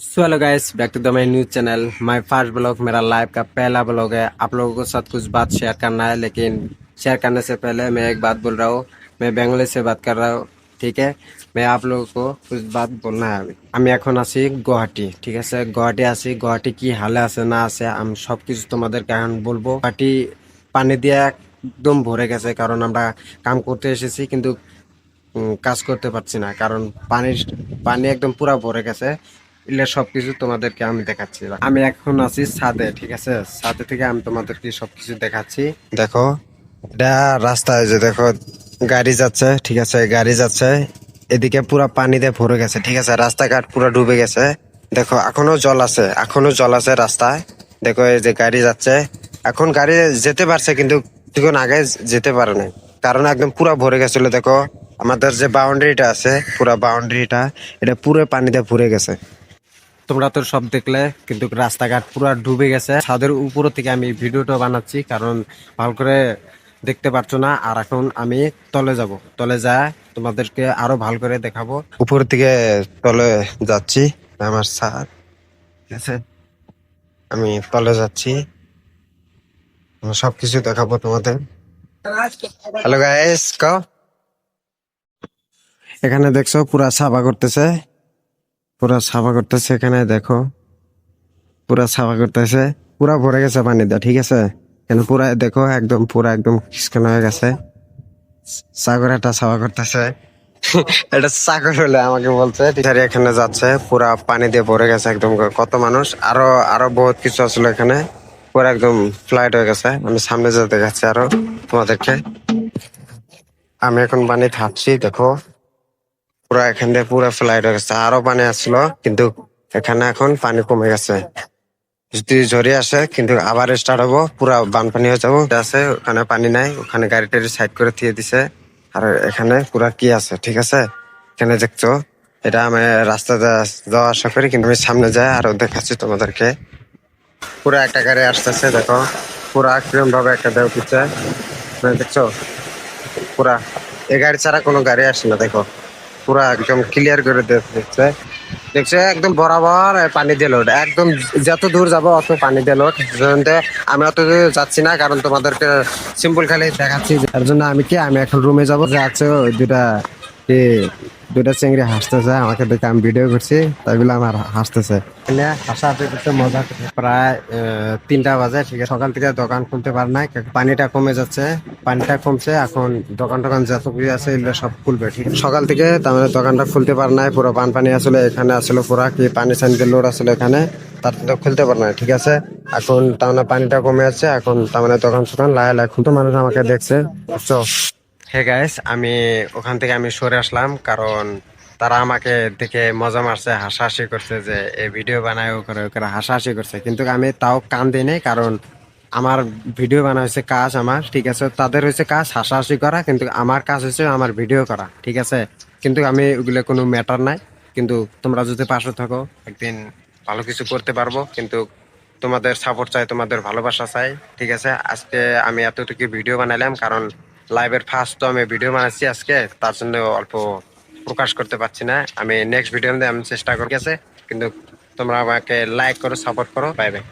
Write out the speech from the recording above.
So hello guys, back to the my news channel. My first blog, मेरा live का पहला blog है। आप लोगों के साथ कुछ बात शेयर करना है, लेकिन शेयर करने से पहले मैं एक बात बोल रहा हूँ। मैं बेंगली से बात कर रहा हूँ, ठीक है। मैं आप लोगों को कुछ बात बोलना है। আমি এখন আছি গুয়াহাটি, ঠিক আছে। গুয়াহাটি আছি, গুয়াহাটি কি হালে আছে না আছে আমি সবকিছু তোমাদেরকে এখন বলবো। গুয়াহাটি পানি দিয়ে একদম ভরে গেছে, কারণ আমরা কাম করতে এসেছি, কিন্তু কাজ করতে পারছি না, কারণ পানির পানি একদম পুরা ভরে গেছে। এগুলো সবকিছু তোমাদেরকে আমি দেখাচ্ছি। আমি এখন আছি ছাদে, ঠিক আছে। ছাদে থেকে আমি তোমাদেরকে সবকিছু দেখাচ্ছি। দেখো, এটা রাস্তায় যে দেখো গাড়ি যাচ্ছে, ঠিক আছে, গাড়ি যাচ্ছে। এদিকে পুরা পানিতে ভরে গেছে, ঠিক আছে। রাস্তাঘাট পুরো ডুবে গেছে। দেখো এখনো জল আছে, এখনো জল আছে রাস্তায়। দেখো এই যে গাড়ি যাচ্ছে, এখন গাড়ি যেতে পারছে, কিন্তু কিছুক্ষণ আগে যেতে পারে না, কারণ একদম পুরা ভরে গেছিল। দেখো আমাদের যে বাউন্ডারিটা আছে, পুরা বাউন্ডারিটা এটা পুরো পানিতে ভরে গেছে। তোমরা তো সব দেখলে, কিন্তু রাস্তাঘাট পুরো ডুবে গেছে। ছাদের উপর থেকে আমি ভিডিওটা বানাচ্ছি, কারণ ভালো করে দেখতে পারছো না। আর এখন আমি তলে যাব, তলে যায় তোমাদেরকে আরো ভালো করে দেখাবো। উপর থেকে তলে যাচ্ছি, আমার ছাদ, ঠিক আছে। আমি তলে যাচ্ছি, আমি সবকিছু দেখাবো তোমাদের। হ্যালো গাইস, এখানে দেখছো পুরা সাফা করতেছে, পুরা সাফা করতেছে। এখানে দেখো পুরা সাফা করতেছে, পুরা ভরে গেছে পানি দিয়ে, ঠিক আছে। এখানে পুরা দেখো একদম পুরা একদম খিসকানো হয়ে গেছে। সাগর একটা সাফা করতেছে। এটা সাগর হলে আমাকে বলছে, টিচার এখানে যাচ্ছে, পুরা পানি দিয়ে ভরে গেছে একদম। কত মানুষ, আরো আরো বহুত কিছু আসলে এখানে, পুরা একদম ফ্লাইট হয়ে গেছে। আমি সামনে যেতে দেখাচ্ছি আরো তোমাদেরকে। আমি এখন পানি থাকছি, দেখো পুরা এখান দিয়ে পুরা ফ্লাইট হয়ে গেছে। আরো পানি আসলো, কিন্তু এখানে এখন পানি কমে গেছে। যদি ঝরে আসে কিন্তু আবার স্টার্ট হবো, পুরা বানপানি হয়ে যাবো। আছে ওখানে পানি নাই, ওখানে গাড়ি টাড়ি সাইড করে দিয়ে দিছে। আর এখানে পুরা কি আছে, ঠিক আছে। এখানে দেখছো, এটা আমি রাস্তা যাওয়া আসা করি, কিন্তু আমি সামনে যাই আরো দেখাচ্ছি তোমাদেরকে। পুরা একটা গাড়ি আসতেছে, দেখো পুরা কিরম ভাবে একটা দেও পিছে, দেখছো পুরা। এই গাড়ি ছাড়া কোনো গাড়ি আসে না, দেখো পুরা একদম ক্লিয়ার করে দেখছে। দেখছে একদম বরাবর পানি দিয়ে লোড, একদম যত দূর যাবো অত পানি দিয়ে লোড। আমি অত দূর যাচ্ছি না, কারণ তোমাদেরকে সিম্পল খালি দেখাচ্ছি। তার জন্য আমি এখন রুমে যাবো। যে আছে ওই কি দুইটা চিংড়ি হাসতেছে আমাকে দেখে, আমি ভিডিও করছি তাই বলে আমার হাসতেছে। হাসাহাসি করতে মজা করতে প্রায় 3টা বাজে, ঠিক আছে। সকাল থেকে দোকান খুলতে পারে নাই, পানিটা কমে যাচ্ছে। পানিটা কমছে, এখন দোকান টোকান যত কিছু আছে এগুলো সব খুলবে, ঠিক আছে। সকাল থেকে তার মানে দোকানটা খুলতে পারে নাই, পুরো পানি আসলে এখানে আসলে পুরা কি পানি সানিতে লোড আসলে এখানে, তার তো খুলতে পারে না, ঠিক আছে। এখন তার মানে পানিটা কমে যাচ্ছে, এখন তার মানে দোকান টোকান লায় খুলতে মানুষ আমাকে দেখছে, বুঝছো। হে গাইস, আমি ওখান থেকে আমি সরে আসলাম, কারণ তারা আমাকে দেখে মজা মারছে, হাসাহাসি করছে, যে এই ভিডিও বানায় ও করে ও করে হাসাহাসি করছে। কিন্তু আমি তাও কান দিই নাই, কারণ আমার ভিডিও বানা হয়েছে কাজ আমার, ঠিক আছে। তাদের হয়েছে কাজ হাসাহাসি করা, কিন্তু আমার কাজ হয়েছে আমার ভিডিও করা, ঠিক আছে। কিন্তু আমি ওগুলো কোনো ম্যাটার নাই। কিন্তু তোমরা যদি পাশে থাকো, একদিন ভালো কিছু করতে পারবো। কিন্তু তোমাদের সাপোর্ট চাই, তোমাদের ভালোবাসা চাই, ঠিক আছে। আজকে আমি এতটুকু ভিডিও বানাইলাম, কারণ লাইভের ফার্স্ট তো আমি ভিডিও বানাচ্ছি আজকে, তার জন্য অল্প প্রকাশ করতে পারছি না। আমি নেক্সট ভিডিও আমি চেষ্টা করি, ঠিক আছে। কিন্তু তোমরা আমাকে লাইক করো, সাপোর্ট করো। Bye bye.